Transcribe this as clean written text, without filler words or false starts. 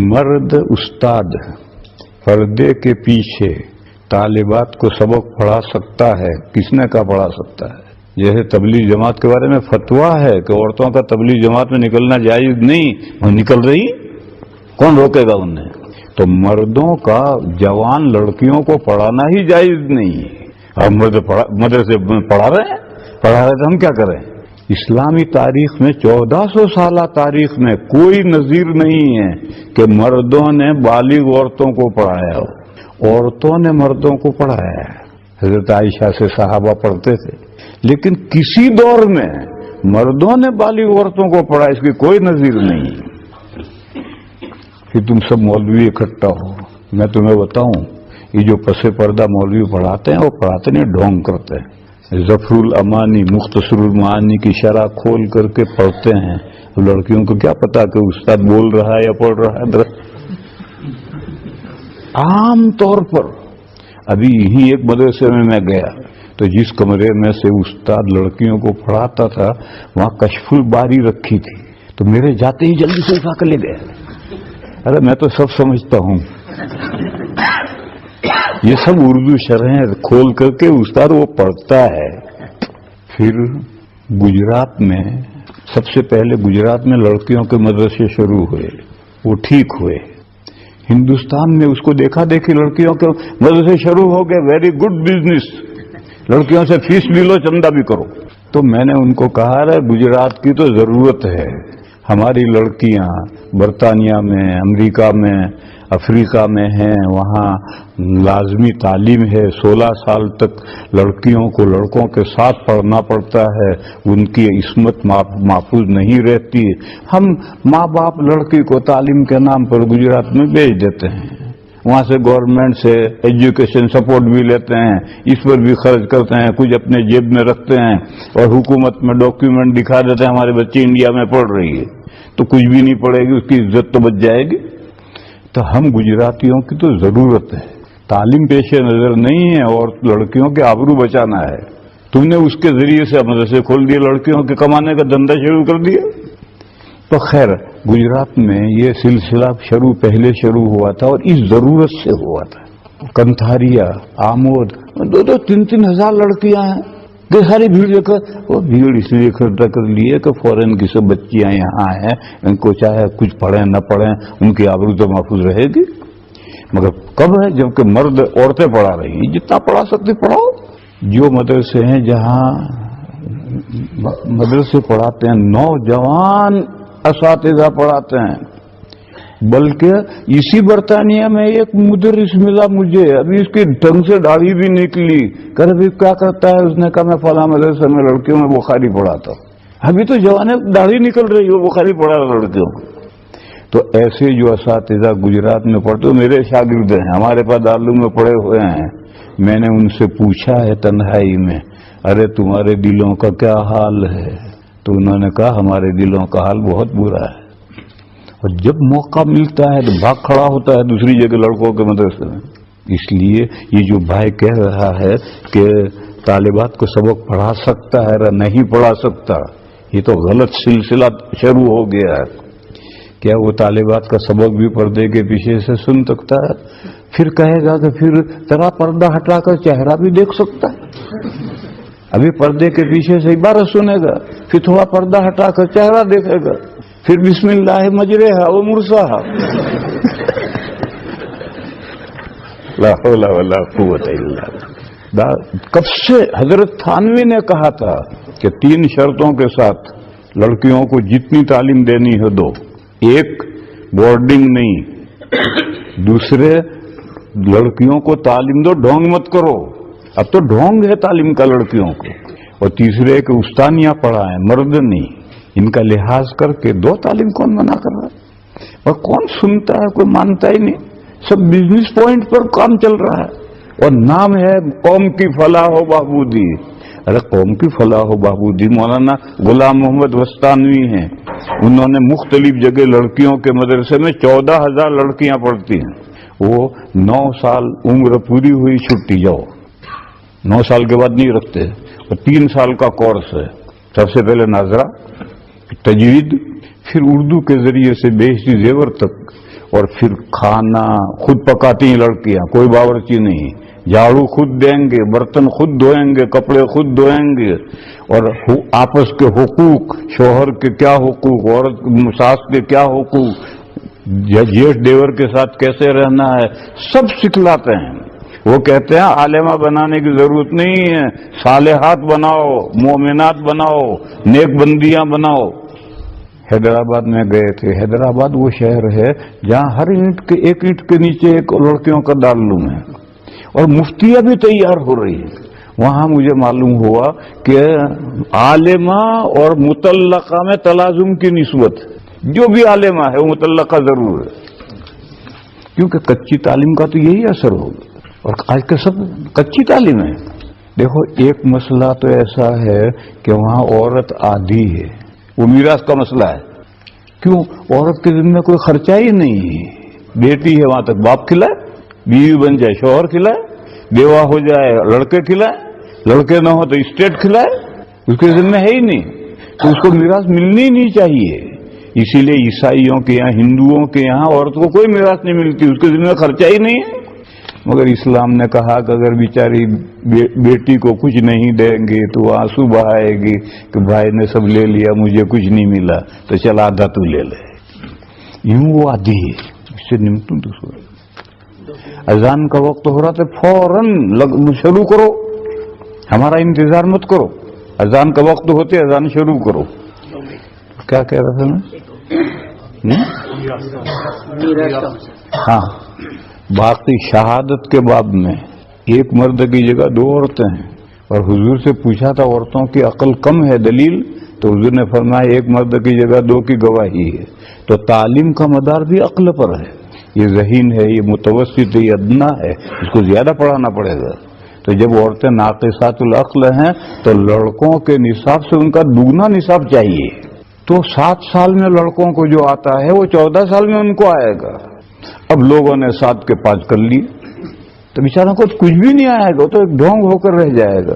مرد استاد پردے کے پیچھے طالبات کو سبق پڑھا سکتا ہے، کس نے کہا پڑھا سکتا ہے؟ جیسے تبلیغ جماعت کے بارے میں فتویٰ ہے کہ عورتوں کا تبلیغ جماعت میں نکلنا جائز نہیں، وہ نکل رہی، کون روکے گا انہیں؟ تو مردوں کا جوان لڑکیوں کو پڑھانا ہی جائز نہیں، اور مدرسے پڑھا رہے تو ہم کیا کریں؟ اسلامی تاریخ میں 1400 سالہ تاریخ میں کوئی نظیر نہیں ہے کہ مردوں نے بالغ عورتوں کو پڑھایا ہو، عورتوں نے مردوں کو پڑھایا ہے۔ حضرت عائشہ سے صحابہ پڑھتے تھے، لیکن کسی دور میں مردوں نے بالغ عورتوں کو پڑھا، اس کی کوئی نظیر نہیں۔ پھر تم سب مولوی اکٹھا ہو، میں تمہیں بتاؤں، یہ جو پس پردہ مولوی پڑھاتے ہیں وہ پڑھاتے نہیں، ڈھونگ کرتے ہیں۔ ظفر الامانی مختصر المعانی کی شرح کھول کر کے پڑھتے ہیں، لڑکیوں کو کیا پتا کہ استاد بول رہا ہے یا پڑھ رہا ہے۔ عام طور پر ابھی یہی ایک مدرسے میں گیا تو جس کمرے میں سے استاد لڑکیوں کو پڑھاتا تھا وہاں کشف الباری رکھی تھی، تو میرے جاتے ہی جلدی سے اٹھا کر لے گئے۔ ارے میں تو سب سمجھتا ہوں، یہ سب اردو شرحیں کھول کر کے استاد وہ پڑھتا ہے۔ پھر گجرات میں سب سے پہلے گجرات میں لڑکیوں کے مدرسے شروع ہوئے، وہ ٹھیک ہوئے۔ ہندوستان میں اس کو دیکھا دیکھی لڑکیوں کے مدرسے شروع ہو گئے، ویری گڈ بزنس، لڑکیوں سے فیس بھی لو، چندہ بھی کرو۔ تو میں نے ان کو کہا ہے گجرات کی تو ضرورت ہے، ہماری لڑکیاں برطانیہ میں، امریکہ میں، افریقہ میں ہیں، وہاں لازمی تعلیم ہے، 16 سال تک لڑکیوں کو لڑکوں کے ساتھ پڑھنا پڑتا ہے، ان کی عصمت محفوظ نہیں رہتی۔ ہم ماں باپ لڑکی کو تعلیم کے نام پر گجرات میں بھیج دیتے ہیں، وہاں سے گورنمنٹ سے ایجوکیشن سپورٹ بھی لیتے ہیں، اس پر بھی خرچ کرتے ہیں، کچھ اپنے جیب میں رکھتے ہیں، اور حکومت میں ڈاکیومنٹ دکھا دیتے ہیں ہمارے بچی انڈیا میں پڑھ رہی ہے، تو کچھ بھی نہیں پڑھے گی، اس کی عزت تو بچ جائے گی۔ تو ہم گجراتیوں کی تو ضرورت ہے، تعلیم پیش نظر نہیں ہے، اور لڑکیوں کے آبرو بچانا ہے۔ تم نے اس کے ذریعے سے مدرسے کھول دیے، لڑکیوں کے کمانے کا دھندا شروع کر دیا۔ تو خیر گجرات میں یہ سلسلہ پہلے شروع ہوا تھا، اور اس ضرورت سے ہوا تھا۔ کنتھاریا، آمود، 2-2 3-3 ہزار لڑکیاں ہیں، کہ ساری بھیڑ لے کر، وہ بھیڑ اس لیے اکٹھا کر لیے کہ فورن کی سب بچیاں یہاں ہیں، ان کو چاہے کچھ پڑھیں نہ پڑھیں ان کی آبرو تو محفوظ رہے گی۔ مگر کب ہے جبکہ مرد عورتیں پڑھا رہی ہیں، جتنا پڑھا سکتے پڑھاؤ۔ جو مدرسے ہیں جہاں مدرسے پڑھاتے ہیں نوجوان اساتذہ پڑھاتے ہیں، بلکہ اسی برطانیہ میں ایک مدرس ملا مجھے، ابھی اس کی ڈھنگ سے داڑھی بھی نکلی، کہ ابھی کیا کرتا ہے؟ اس نے کہا میں فلاں مدرسے میں لڑکیوں میں بخاری پڑھاتا ہوں۔ ابھی تو جوانے داڑھی نکل رہی ہے، بخاری پڑھا رہا لڑکیوں کو۔ تو ایسے جو اساتذہ گجرات میں پڑھتے، میرے شاگرد ہیں، ہمارے پاس دارالعلوم میں پڑھے ہوئے ہیں، میں نے ان سے پوچھا ہے تنہائی میں، ارے تمہارے دلوں کا کیا حال ہے؟ تو انہوں نے کہا ہمارے دلوں کا حال بہت برا ہے، اور جب موقع ملتا ہے تو بھاگ کھڑا ہوتا ہے دوسری جگہ لڑکوں کے مدرسے میں۔ اس لیے یہ جو بھائی کہہ رہا ہے کہ طالبات کو سبق پڑھا سکتا ہے یا نہیں پڑھا سکتا، یہ تو غلط سلسلہ شروع ہو گیا ہے۔ کیا وہ طالبات کا سبق بھی پردے کے پیچھے سے سن سکتا ہے؟ پھر کہے گا کہ پھر ذرا پردہ ہٹا کر چہرہ بھی دیکھ سکتا ہے۔ ابھی پردے کے پیچھے سے عبارت سنے گا، پھر تھوڑا پردہ ہٹا کر چہرہ دیکھے گا، پھر بسم اللہ مجریہا و مرساہا، لا حول ولا قوت الا باللہ۔ کب سے حضرت تھانوی نے کہا تھا کہ 3 شرطوں کے ساتھ لڑکیوں کو جتنی تعلیم دینی ہے دو، ایک بورڈنگ نہیں، دوسرے لڑکیوں کو تعلیم دو، ڈھونگ مت کرو، اب تو ڈھونگ ہے تعلیم کا لڑکیوں کو، اور تیسرے کہ استانیاں پڑھائیں، مرد نہیں، ان کا لحاظ کر کے دو تعلیم۔ کون منع کر رہا ہے؟ اور کون سنتا ہے؟ کوئی مانتا ہی نہیں، سب بزنس پوائنٹ پر کام چل رہا ہے، اور نام ہے قوم کی فلاح و بہبودی۔ ارے قوم کی فلاح و بہبودی مولانا غلام محمد وستانوی ہیں، انہوں نے مختلف جگہ لڑکیوں کے مدرسے میں 14,000 لڑکیاں پڑھتی ہیں، وہ 9 سال عمر پوری ہوئی چھٹی جاؤ، 9 سال کے بعد نہیں رکھتے، اور 3 سال کا کورس ہے، سب سے پہلے ناظرہ، تجوید، پھر اردو کے ذریعے سے بیشتی زیور تک، اور پھر کھانا خود پکاتی ہیں لڑکیاں، کوئی باورچی نہیں، جھاڑو خود دیں گے، برتن خود دھوئیں گے، کپڑے خود دھوئیں گے، اور آپس کے حقوق، شوہر کے کیا حقوق، عورت ساس کے کیا حقوق، جیٹھ دیور کے ساتھ کیسے رہنا ہے، سب سکھلاتے ہیں۔ وہ کہتے ہیں عالمہ بنانے کی ضرورت نہیں ہے، صالحات بناؤ، مومنات بناؤ، نیک بندیاں بناؤ۔ حیدرآباد میں گئے تھے، حیدرآباد وہ شہر ہے جہاں ہر ایک اینٹ کے نیچے ایک لڑکیوں کا دارالعلوم ہے، اور مفتیاں بھی تیار ہو رہی ہیں۔ وہاں مجھے معلوم ہوا کہ عالمہ اور مطلقہ میں تلازم کی نسبت، جو بھی عالمہ ہے وہ مطلقہ ضرور ہے، کیونکہ کچی تعلیم کا تو یہی اثر ہوگا، اور آج کا سب کچی تعلیم ہے۔ دیکھو ایک مسئلہ تو ایسا ہے کہ وہاں عورت آدھی ہے، وہ میراث کا مسئلہ ہے۔ کیوں؟ عورت کے ذمہ کوئی خرچہ ہی نہیں ہے، بیٹی ہے وہاں تک باپ کھلائے، بیوی بن جائے شوہر کھلائے، بیوہ ہو جائے لڑکے کھلائے، لڑکے نہ ہو تو اسٹیٹ کھلائے، اس کے ذمہ ہے ہی نہیں، تو اس کو میراث ملنی نہیں چاہیے۔ اسی لیے عیسائیوں کے یہاں، ہندوؤں کے یہاں عورت کو کوئی میراث نہیں ملتی، اس کے ذمہ خرچہ ہی نہیں ہے۔ مگر اسلام نے کہا کہ اگر بیچاری بیٹی کو کچھ نہیں دیں گے تو وہ آنسو بہائے گی کہ بھائی نے سب لے لیا، مجھے کچھ نہیں ملا، تو چل آدھا تو لے لے۔ یوں وہ آدھی ہے، اس سے نمٹوں تو اذان کا وقت ہو رہا تو فوراً شروع کرو، ہمارا انتظار مت کرو، اذان کا وقت ہوتے اذان شروع کرو۔ کیا کہہ رہا تھا میں؟ ہاں، باقی شہادت کے باب میں ایک مرد کی جگہ دو عورتیں ہیں، اور حضور سے پوچھا تھا عورتوں کی عقل کم ہے دلیل، تو حضور نے فرمایا ایک مرد کی جگہ دو کی گواہی ہے۔ تو تعلیم کا مدار بھی عقل پر ہے، یہ ذہین ہے، یہ متوسط ہے، یہ ادنا ہے، اس کو زیادہ پڑھانا پڑے گا۔ تو جب عورتیں ناقصات العقل ہیں تو لڑکوں کے نصاب سے ان کا دگنا نصاب چاہیے۔ تو 7 سال میں لڑکوں کو جو آتا ہے وہ 14 سال میں ان کو آئے گا۔ اب لوگوں نے 7 کے 5 کر لیے، تو بیچاروں کو کچھ بھی نہیں آئے گا، تو ایک ڈھونگ ہو کر رہ جائے گا۔